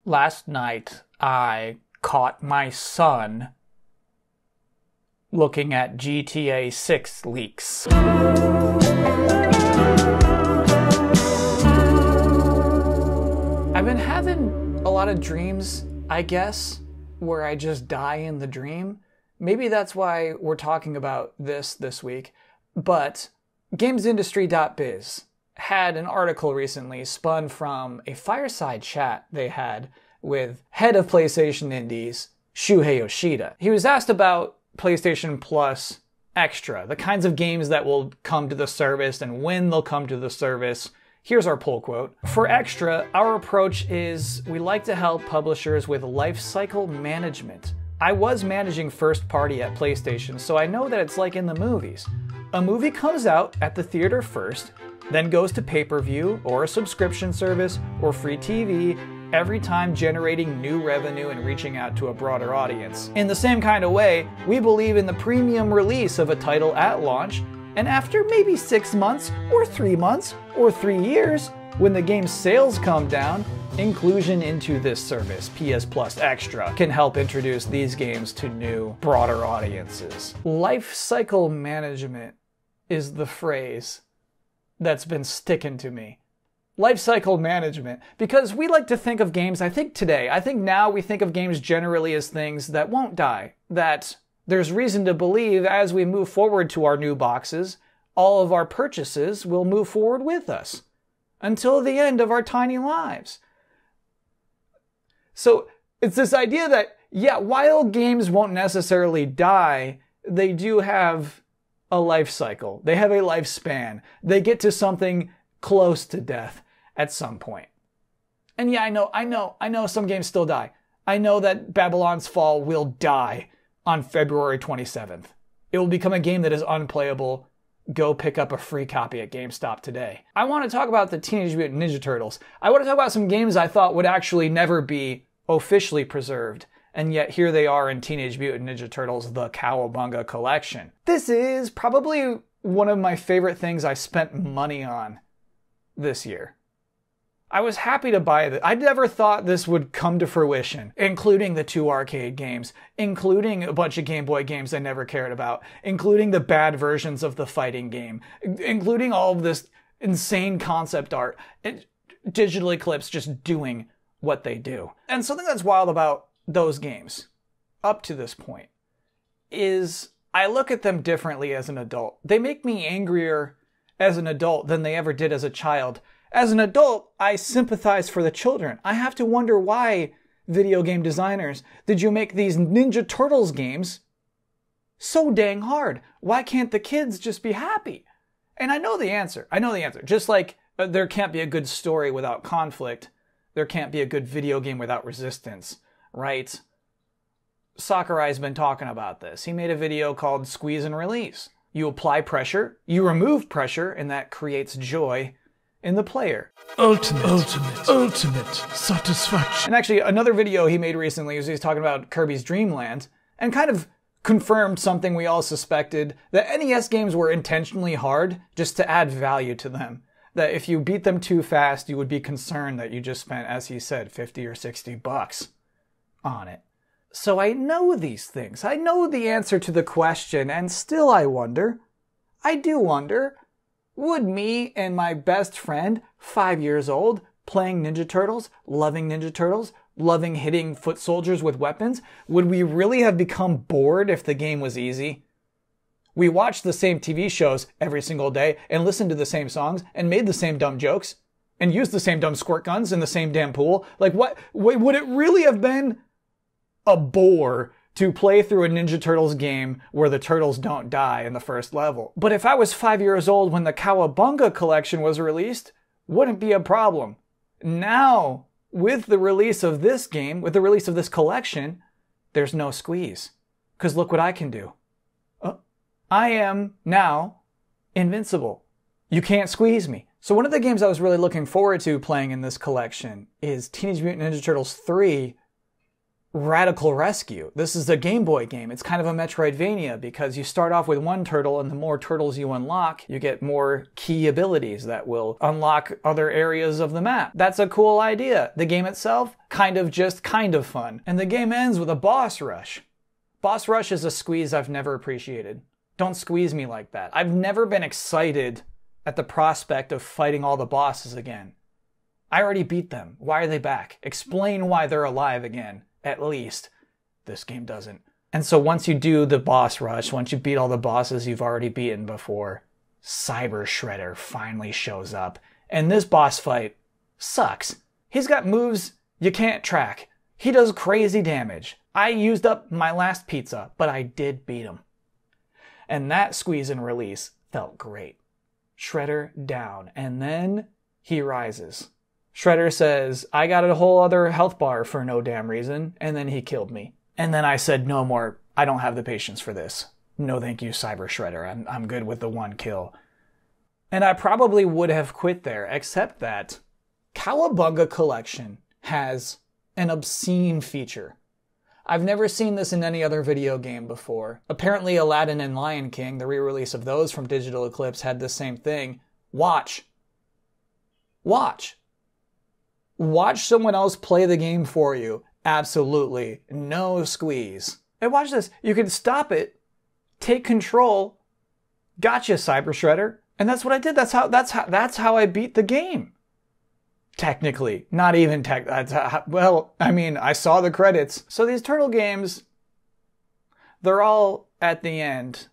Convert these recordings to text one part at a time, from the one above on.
Last night, I caught my son looking at GTA 6 leaks. I've been having a lot of dreams, I guess, where I just die in the dream. Maybe that's why we're talking about this week. But GamesIndustry.biz had an article recently spun from a fireside chat they had with head of PlayStation Indies, Shuhei Yoshida. He was asked about PlayStation Plus Extra, the kinds of games that will come to the service and when they'll come to the service. Here's our pull quote. For Extra, our approach is we like to help publishers with lifecycle management. I was managing first party at PlayStation, so I know that it's like in the movies. A movie comes out at the theater first, then goes to pay-per-view or a subscription service or free TV, every time generating new revenue and reaching out to a broader audience. In the same kind of way, we believe in the premium release of a title at launch, and after maybe 6 months, or 3 months, or 3 years, when the game's sales come down, inclusion into this service, PS Plus Extra, can help introduce these games to new, broader audiences. Life cycle management is the phrase that's been sticking to me. Life cycle management, because we like to think of games, I think now we think of games generally as things that won't die, that there's reason to believe as we move forward to our new boxes, all of our purchases will move forward with us until the end of our tiny lives. So it's this idea that, yeah, while games won't necessarily die, they do have a life cycle. They have a lifespan. They get to something close to death at some point. And yeah, I know some games still die. I know that Babylon's Fall will die on February 27th. It will become a game that is unplayable. Go pick up a free copy at GameStop today. I want to talk about the Teenage Mutant Ninja Turtles. I want to talk about some games I thought would actually never be officially preserved, and yet here they are in Teenage Mutant Ninja Turtles, the Cowabunga Collection. This is probably one of my favorite things I spent money on this year. I was happy to buy this. I never thought this would come to fruition, including the 2 arcade games, including a bunch of Game Boy games I never cared about, including the bad versions of the fighting game, including all of this insane concept art. Digital Eclipse just doing what they do. And something that's wild about those games, up to this point, is I look at them differently as an adult. They make me angrier as an adult than they ever did as a child. As an adult, I sympathize for the children. I have to wonder why, video game designers, did you make these Ninja Turtles games so dang hard? Why can't the kids just be happy? And I know the answer. Just like there can't be a good story without conflict, there can't be a good video game without resistance, right? Sakurai's been talking about this. He made a video called Squeeze and Release. You apply pressure, you remove pressure, and that creates joy in the player. Ultimate satisfaction. And actually, another video he made recently was he's talking about Kirby's Dream Land, and kind of confirmed something we all suspected, that NES games were intentionally hard just to add value to them. That if you beat them too fast, you would be concerned that you just spent, as he said, 50 or 60 bucks on it. So I know these things. I know the answer to the question, and still I do wonder, would me and my best friend, 5 years old, playing Ninja Turtles, loving hitting foot soldiers with weapons, would we really have become bored if the game was easy? We watched the same TV shows every single day and listened to the same songs and made the same dumb jokes and used the same dumb squirt guns in the same damn pool. Like, what? Would it really have been a bore to play through a Ninja Turtles game where the turtles don't die in the first level? But if I was 5 years old when the Cowabunga Collection was released, wouldn't be a problem. Now, with the release of this game, with the release of this collection, there's no squeeze. Because look what I can do. I am now invincible. You can't squeeze me. So one of the games I was really looking forward to playing in this collection is Teenage Mutant Ninja Turtles 3 Radical Rescue. This is a Game Boy game. It's kind of a Metroidvania because you start off with one turtle, and the more turtles you unlock, you get more key abilities that will unlock other areas of the map. That's a cool idea. The game itself, kind of fun. And the game ends with a boss rush. Boss rush is a squeeze I've never appreciated. Don't squeeze me like that. I've never been excited at the prospect of fighting all the bosses again. I already beat them. Why are they back? Explain why they're alive again. At least. This game doesn't. And so once you do the boss rush, once you beat all the bosses you've already beaten before, Cyber Shredder finally shows up. And this boss fight sucks. He's got moves you can't track. He does crazy damage. I used up my last pizza, but I did beat him. And that squeeze and release felt great. Shredder down. And then he rises. Shredder says, I got a whole other health bar for no damn reason, and then he killed me. And then I said, no more, I don't have the patience for this. No thank you, Cyber Shredder, I'm good with the one kill. And I probably would have quit there, except that Cowabunga Collection has an obscene feature. I've never seen this in any other video game before. Apparently Aladdin and Lion King, the re-release of those from Digital Eclipse, had the same thing. Watch someone else play the game for you. Absolutely. No squeeze. And watch this. You can stop it, take control. Gotcha, Cyber Shredder. And that's what I did. That's how I beat the game. Technically. Not even well, I mean, I saw the credits. So these turtle games, they're all at the end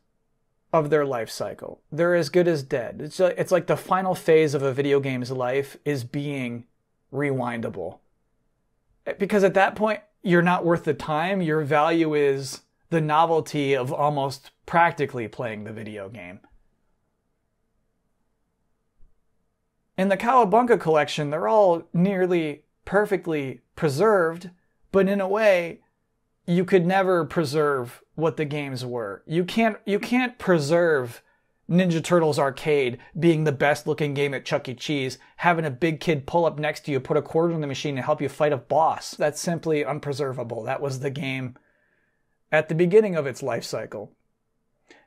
of their life cycle. They're as good as dead. It's like the final phase of a video game's life is being rewindable. Because at that point, you're not worth the time. Your value is the novelty of almost practically playing the video game. In the Cowabunga Collection, they're all nearly perfectly preserved, but in a way, you could never preserve what the games were. You can't preserve Ninja Turtles Arcade being the best looking game at Chuck E. Cheese, having a big kid pull up next to you, put a quarter in the machine and help you fight a boss. That's simply unpreservable. That was the game at the beginning of its life cycle.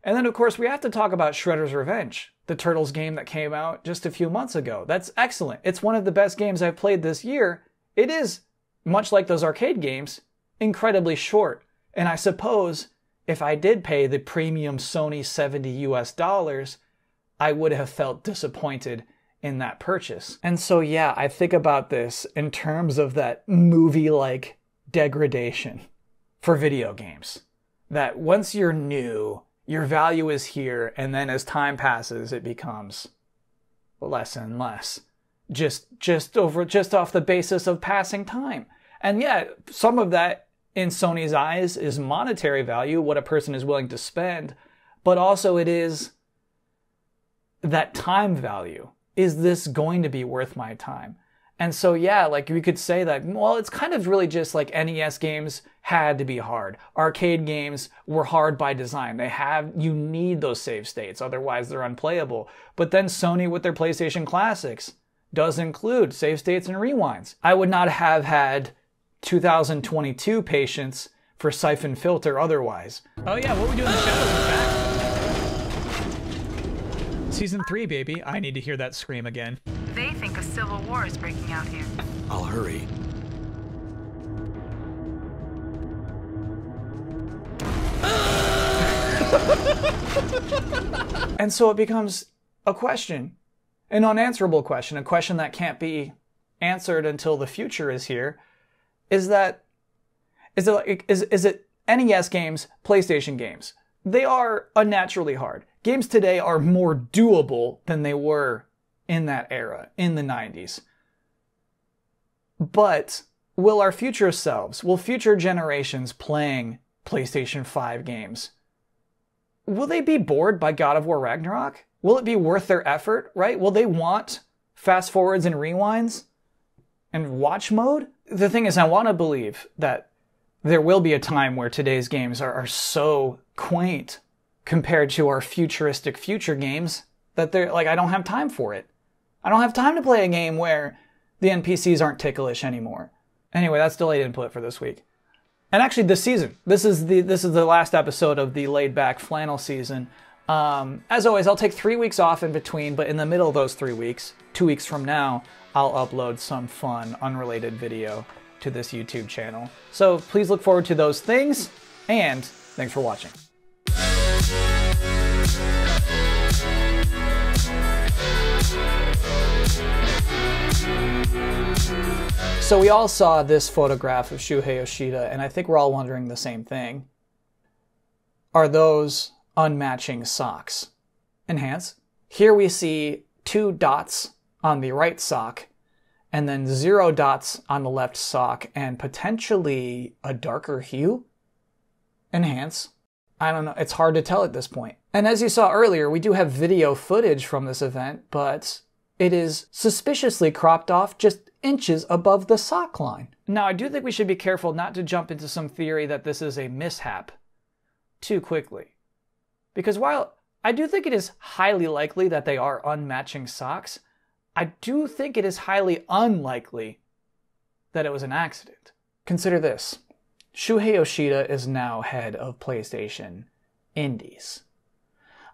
And then of course we have to talk about Shredder's Revenge, the Turtles game that came out just a few months ago. That's excellent. It's one of the best games I've played this year. It is, much like those arcade games, incredibly short. And I suppose if I did pay the premium Sony $70 US, I would have felt disappointed in that purchase. And so yeah, I think about this in terms of that movie-like degradation for video games. That once you're new, your value is here, and then as time passes, it becomes less and less. Just off the basis of passing time. And yeah, some of that in Sony's eyes is monetary value, what a person is willing to spend, but also it is that time value. Is this going to be worth my time? And so yeah, like we could say that, well, it's kind of really just like NES games had to be hard. Arcade games were hard by design. You need those save states, otherwise they're unplayable. But then Sony with their PlayStation Classics does include save states and rewinds. I would not have had 2022 patience for Siphon Filter otherwise. Oh yeah, what we do in the shadows is back. Season 3, baby. I need to hear that scream again. They think a civil war is breaking out here. I'll hurry. And so it becomes a question, an unanswerable question, a question that can't be answered until the future is here. Is it NES games, PlayStation games? They are unnaturally hard. Games today are more doable than they were in that era, in the 90s. But will our future selves, will future generations playing PlayStation 5 games, will they be bored by God of War Ragnarok? Will it be worth their effort, right? Will they want fast forwards and rewinds and watch mode? The thing is, I want to believe that there will be a time where today's games are so quaint compared to our futuristic future games that they're like, I don't have time for it. I don't have time to play a game where the NPCs aren't ticklish anymore. Anyway, that's delayed input for this week. And actually this season, this is the last episode of the laid back flannel season. As always, I'll take 3 weeks off in between, but in the middle of those 3 weeks, 2 weeks from now, I'll upload some fun, unrelated video to this YouTube channel. So please look forward to those things, and thanks for watching. So we all saw this photograph of Shuhei Yoshida, and I think we're all wondering the same thing. Are those unmatching socks? Enhance. Here we see 2 dots on the right sock, and then 0 dots on the left sock, and potentially a darker hue? Enhance. I don't know, it's hard to tell at this point. And as you saw earlier, we do have video footage from this event, but it is suspiciously cropped off just inches above the sock line. Now, I do think we should be careful not to jump into some theory that this is a mishap too quickly. Because while I do think it is highly likely that they are unmatching socks, I do think it is highly unlikely that it was an accident. Consider this. Shuhei Yoshida is now head of PlayStation Indies.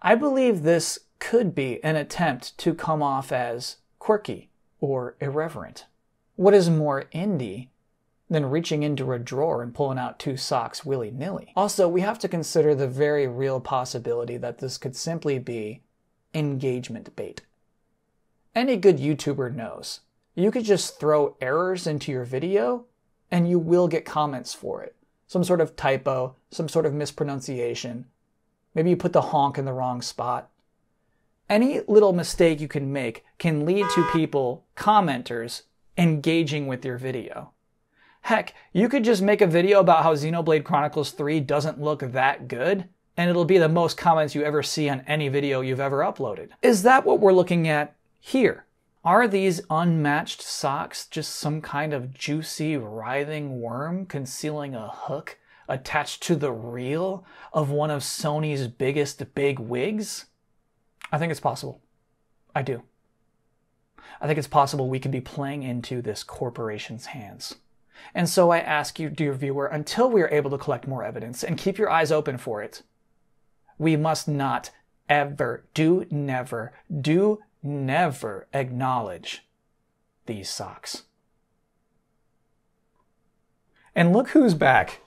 I believe this could be an attempt to come off as quirky or irreverent. What is more indie than reaching into a drawer and pulling out 2 socks willy-nilly? Also, we have to consider the very real possibility that this could simply be engagement bait. Any good YouTuber knows you could just throw errors into your video and you will get comments for it. Some sort of typo, some sort of mispronunciation. Maybe you put the honk in the wrong spot. Any little mistake you can make can lead to people, commenters, engaging with your video. Heck, you could just make a video about how Xenoblade Chronicles 3 doesn't look that good, and it'll be the most comments you ever see on any video you've ever uploaded. Is that what we're looking at here? Are these unmatched socks just some kind of juicy, writhing worm concealing a hook attached to the reel of one of Sony's biggest big wigs? I think it's possible. I do. I think it's possible we could be playing into this corporation's hands. And so I ask you, dear viewer, until we are able to collect more evidence, and keep your eyes open for it, we must not ever, do never acknowledge these socks. And look who's back.